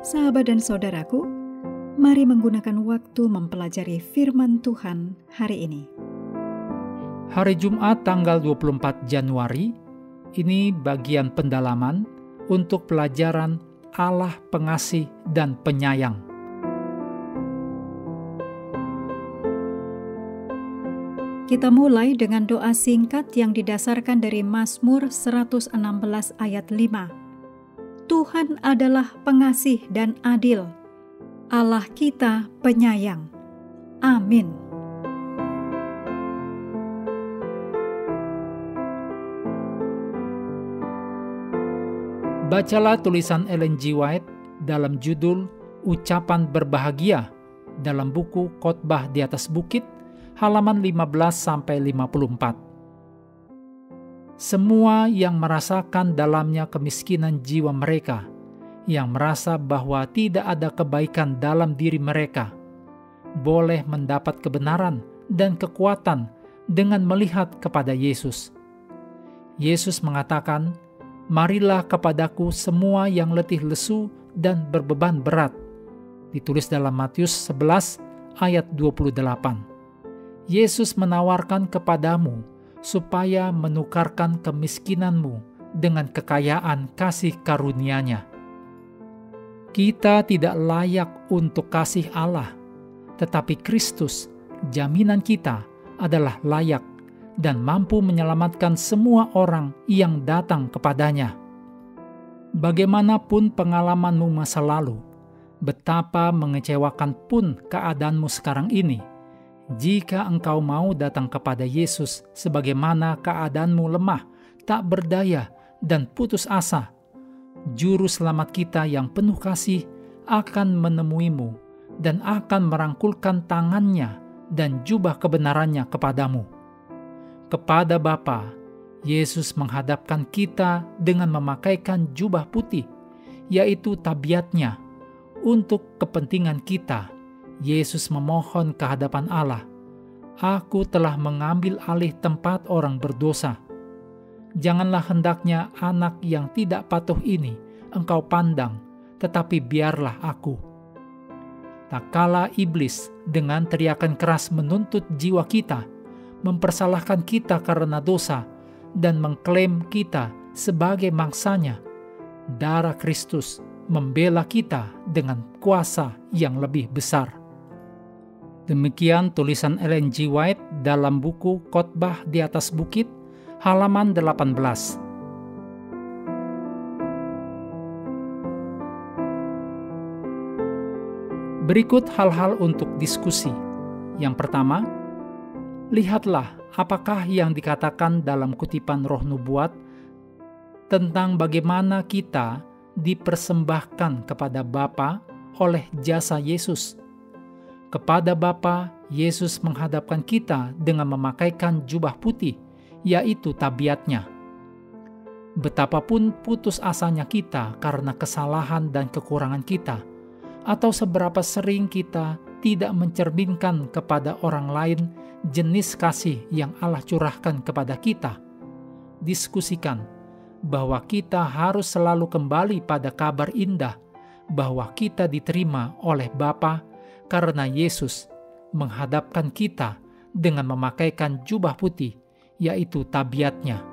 Sahabat dan saudaraku, mari menggunakan waktu mempelajari firman Tuhan hari ini. Hari Jumat tanggal 24 Januari, ini bagian pendalaman untuk pelajaran Allah pengasih dan penyayang. Kita mulai dengan doa singkat yang didasarkan dari Mazmur 116 ayat 5. Tuhan adalah pengasih dan adil, Allah kita penyayang. Amin. Bacalah tulisan Ellen G. White dalam judul Ucapan Berbahagia dalam buku Khotbah di atas Bukit, halaman 15-54. Semua yang merasakan dalamnya kemiskinan jiwa mereka, yang merasa bahwa tidak ada kebaikan dalam diri mereka, boleh mendapat kebenaran dan kekuatan dengan melihat kepada Yesus. Yesus mengatakan, "Marilah kepadaku semua yang letih lesu dan berbeban berat." Ditulis dalam Matius 11 ayat 28. Yesus menawarkan kepadamu supaya menukarkan kemiskinanmu dengan kekayaan kasih karunia-Nya. Kita tidak layak untuk kasih Allah, tetapi Kristus, jaminan kita, adalah layak dan mampu menyelamatkan semua orang yang datang kepadanya. Bagaimanapun pengalamanmu masa lalu, betapa mengecewakan pun keadaanmu sekarang ini, jika engkau mau datang kepada Yesus sebagaimana keadaanmu lemah, tak berdaya, dan putus asa, Juru Selamat kita yang penuh kasih akan menemuimu dan akan merangkulkan tangannya dan jubah kebenarannya kepadamu. Kepada Bapa, Yesus menghadapkan kita dengan memakaikan jubah putih, yaitu tabiatnya. Untuk kepentingan kita, Yesus memohon ke hadapan Allah, "Aku telah mengambil alih tempat orang berdosa. Janganlah hendaknya anak yang tidak patuh ini engkau pandang, tetapi biarlah aku." Tak kala iblis dengan teriakan keras menuntut jiwa kita, mempersalahkan kita karena dosa, dan mengklaim kita sebagai mangsanya, darah Kristus membela kita dengan kuasa yang lebih besar. Demikian tulisan Ellen G. White dalam buku Khotbah di atas Bukit, halaman 18. Berikut hal-hal untuk diskusi. Yang pertama, lihatlah apakah yang dikatakan dalam kutipan Roh Nubuat tentang bagaimana kita dipersembahkan kepada Bapa oleh jasa Yesus. Kepada Bapa, Yesus menghadapkan kita dengan memakaikan jubah putih, yaitu tabiatnya. Betapapun putus asanya kita karena kesalahan dan kekurangan kita, atau seberapa sering kita tidak mencerminkan kepada orang lain jenis kasih yang Allah curahkan kepada kita, diskusikan bahwa kita harus selalu kembali pada kabar indah bahwa kita diterima oleh Bapa karena Yesus menghadapkan kita dengan memakaikan jubah putih, yaitu tabiatnya.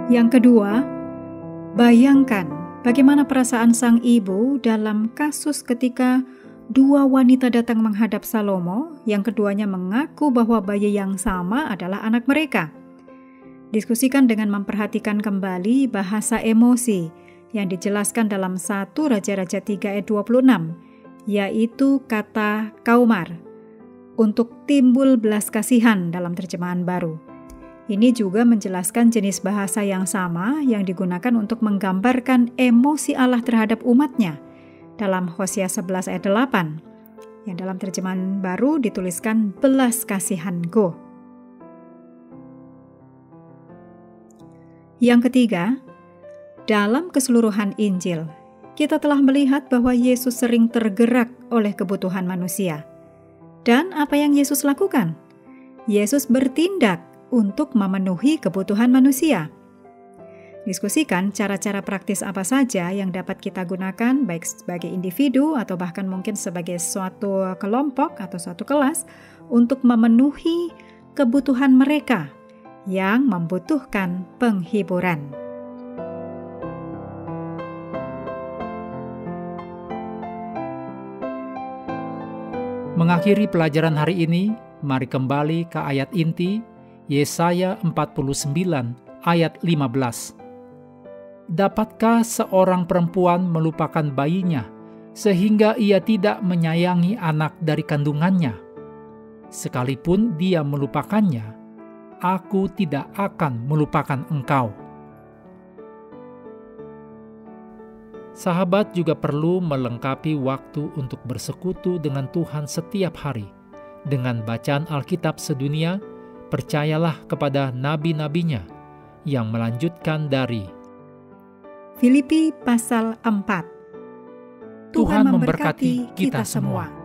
Yang kedua, bayangkan bagaimana perasaan sang ibu dalam kasus ketika dua wanita datang menghadap Salomo, yang keduanya mengaku bahwa bayi yang sama adalah anak mereka. Diskusikan dengan memperhatikan kembali bahasa emosi yang dijelaskan dalam 1 Raja-Raja 3 ayat 26, yaitu kata kaumar, untuk timbul belas kasihan dalam terjemahan baru. Ini juga menjelaskan jenis bahasa yang sama yang digunakan untuk menggambarkan emosi Allah terhadap umatnya dalam Hosea 11 ayat 8, yang dalam terjemahan baru dituliskan belas kasihanku. Yang ketiga, dalam keseluruhan Injil, kita telah melihat bahwa Yesus sering tergerak oleh kebutuhan manusia. Dan apa yang Yesus lakukan? Yesus bertindak untuk memenuhi kebutuhan manusia. Diskusikan cara-cara praktis apa saja yang dapat kita gunakan baik sebagai individu atau bahkan mungkin sebagai suatu kelompok atau suatu kelas untuk memenuhi kebutuhan mereka yang membutuhkan penghiburan. Mengakhiri pelajaran hari ini, mari kembali ke ayat inti Yesaya 49 ayat 15. Dapatkah seorang perempuan melupakan bayinya sehingga ia tidak menyayangi anak dari kandungannya? Sekalipun dia melupakannya, aku tidak akan melupakan engkau. Sahabat juga perlu melengkapi waktu untuk bersekutu dengan Tuhan setiap hari. Dengan bacaan Alkitab sedunia, percayalah kepada nabi-nabinya yang melanjutkan dari Filipi pasal 4. Tuhan memberkati kita semua.